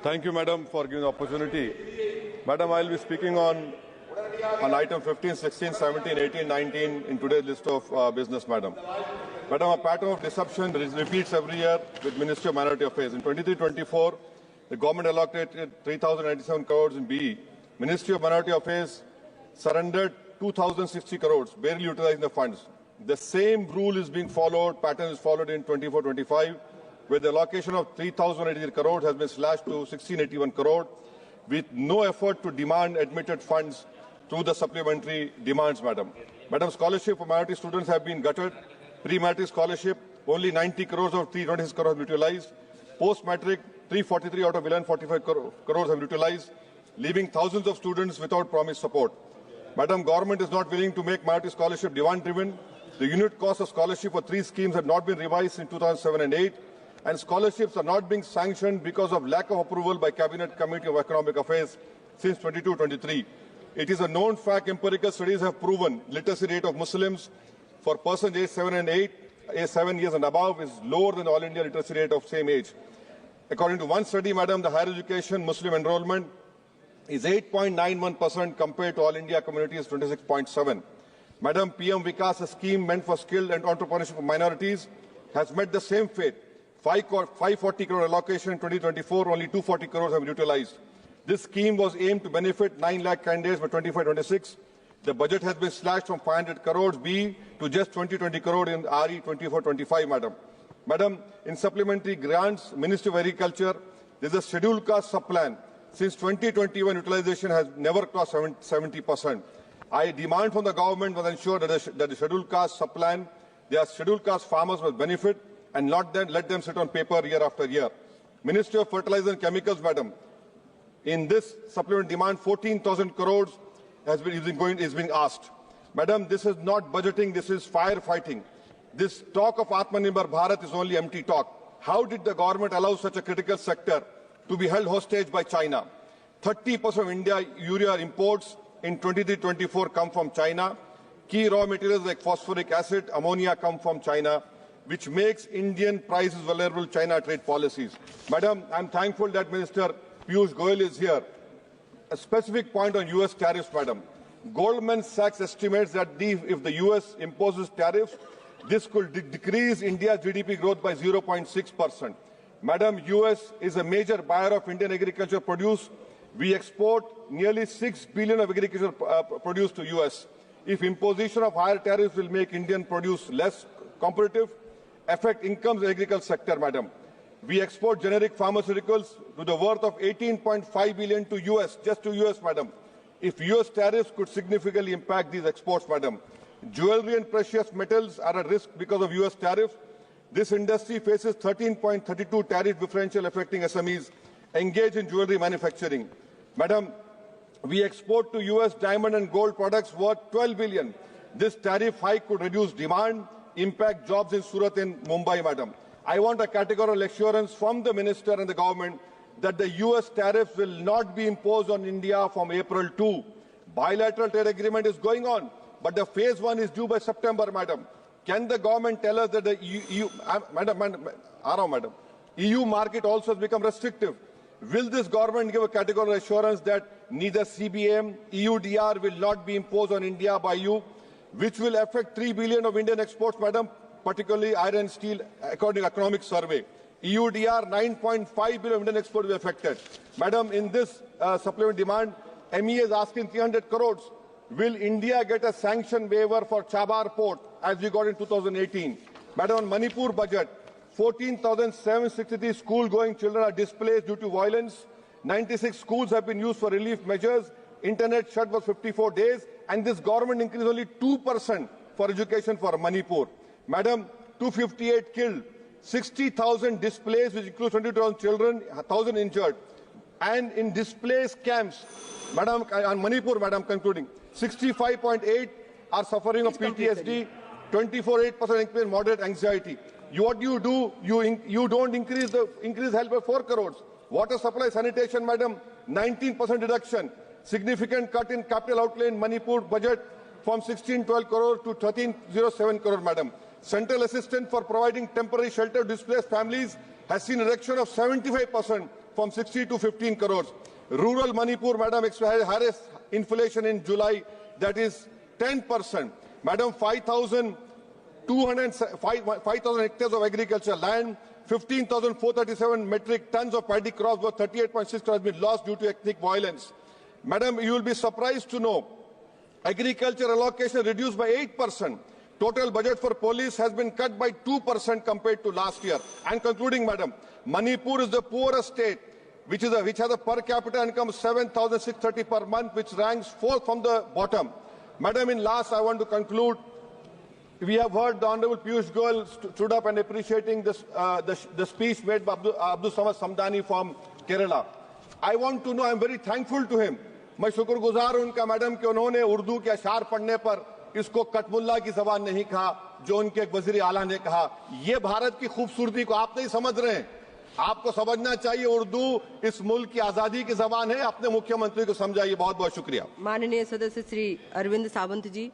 Thank you, Madam, for giving the opportunity. Madam, I will be speaking on item 15, 16, 17, 18, 19 in today's list of business, Madam. Madam, a pattern of deception repeats every year with Ministry of Minority Affairs. In 23-24, the government allocated 3,097 crores in BE. Ministry of Minority Affairs surrendered 2,060 crores, barely utilizing the funds. The same rule is being followed, pattern is followed in 24-25, where the allocation of 3,083 crores has been slashed to 1,681 crore, with no effort to demand admitted funds through the supplementary demands, Madam. Madam, scholarship for minority students have been gutted. Pre-matric scholarship, only 90 crores of 326 crores have been utilized. Post-matric, 343 out of 1145 crores have been utilized, leaving thousands of students without promised support. Madam, government is not willing to make minority scholarship demand-driven. The unit cost of scholarship for 3 schemes have not been revised in 2007 and 8, and scholarships are not being sanctioned because of lack of approval by Cabinet Committee of Economic Affairs since 22-23. It is a known fact, empirical studies have proven literacy rate of Muslims for persons aged 7 years and above is lower than the All India literacy rate of same age. According to one study, Madam, the higher education Muslim enrollment is 8.91% compared to All India communities 26.7. Madam, PM Vikas, a scheme meant for skilled and entrepreneurship for minorities, has met the same fate. 540 crore allocation in 2024, only 240 crores have been utilized. This scheme was aimed to benefit 9 lakh candidates by 25-26. The budget has been slashed from 500 crores B to just 20 crore in RE 24-25, Madam. Madam, in supplementary grants, Ministry of Agriculture, there is a scheduled caste sub-plan. Since 2021, utilization has never crossed 70%. I demand from the government to ensure that the scheduled caste sub-plan, their scheduled caste farmers must benefit and not then let them sit on paper year after year. Ministry of Fertilizer and Chemicals, Madam, in this supplement demand, 14,000 crores is being asked. Madam, this is not budgeting, this is firefighting. This talk of Atmanirbhar Bharat is only empty talk. How did the government allow such a critical sector to be held hostage by China? 30% of India urea imports in 23-24 come from China. Key raw materials like phosphoric acid, ammonia come from China, which makes Indian prices vulnerable to China trade policies. Madam, I'm thankful that Minister Piyush Goyal is here. A specific point on US tariffs, Madam. Goldman Sachs estimates that if the US imposes tariffs, this could decrease India's GDP growth by 0.6%. Madam, US is a major buyer of Indian agriculture produce. We export nearly 6 billion of agriculture produce to US. If imposition of higher tariffs will make Indian produce less competitive, affect incomes in the agriculture sector, Madam. We export generic pharmaceuticals to the worth of 18.5 billion to US, just to US, Madam. If US tariffs could significantly impact these exports, Madam. Jewelry and precious metals are at risk because of US tariffs. This industry faces 13.32 tariff differential affecting SMEs engaged in jewelry manufacturing. Madam, we export to US diamond and gold products worth 12 billion. This tariff hike could reduce demand, impact jobs in Surat and Mumbai, Madam. I want a categorical assurance from the Minister and the government that the US tariffs will not be imposed on India from April 2. Bilateral trade agreement is going on, but the phase 1 is due by September, Madam. Can the government tell us that the EU market also has become restrictive? Will this government give a categorical assurance that neither CBM, EUDR will not be imposed on India by you, which will affect 3 billion of Indian exports, Madam, particularly iron and steel, according to economic survey. EUDR, 9.5 billion of Indian exports will be affected. Madam, in this supplement demand, MEA is asking 300 crores. Will India get a sanction waiver for Chabar port as we got in 2018? Madam, on Manipur budget, 14,763 school-going children are displaced due to violence. 96 schools have been used for relief measures. Internet shut for 54 days. And this government increased only 2% for education for Manipur. Madam, 258 killed, 60,000 displaced, which includes 22,000 children, 1,000 injured. And in displaced camps, Madam, on Manipur, Madam, concluding, 65.8 are suffering of PTSD, 24.8% increase in moderate anxiety. What do? You don't increase help by 4 crores. Water supply sanitation, Madam, 19% reduction. Significant cut in capital outlay in Manipur budget from 1612 crore to 1307 crore, Madam. Central assistance for providing temporary shelter to displaced families has seen a reduction of 75% from 60 to 15 crores. Rural Manipur, madam, highest inflation in July, that is 10%. Madam, 5,000 hectares of agricultural land, 15,437 metric tons of paddy crops worth 38.6 crores has been lost due to ethnic violence. Madam, you will be surprised to know, agriculture allocation reduced by 8%. Total budget for police has been cut by 2% compared to last year. And concluding, madam, Manipur is the poorest state, which has a per capita income of 7,630 per month, which ranks fourth from the bottom. Madam, in last, I want to conclude. We have heard the Honorable Piyush Goyal stood up and appreciating this, the speech made by Abdul Samad Samdani from Kerala. I want to know, I am very thankful to him. मैं शुक्रगुजार हूं उनका madam कि उन्होंने उर्दू के अशार पढ़ने पर इसको कटमुल्ला की जबान नहीं कहा, जो उनके एक वजीर आला ने कहा। ये भारत की खूबसूरती को आप नहीं समझ रहे हैं। आपको समझना चाहिए उर्दू इस मुल्क की आजादी की जबान है। अपने मुख्यमंत्री को समझाइए। बहुत बहुत शुक्रिया। माननीय सदस्य श्री अरविंद सावंत जी।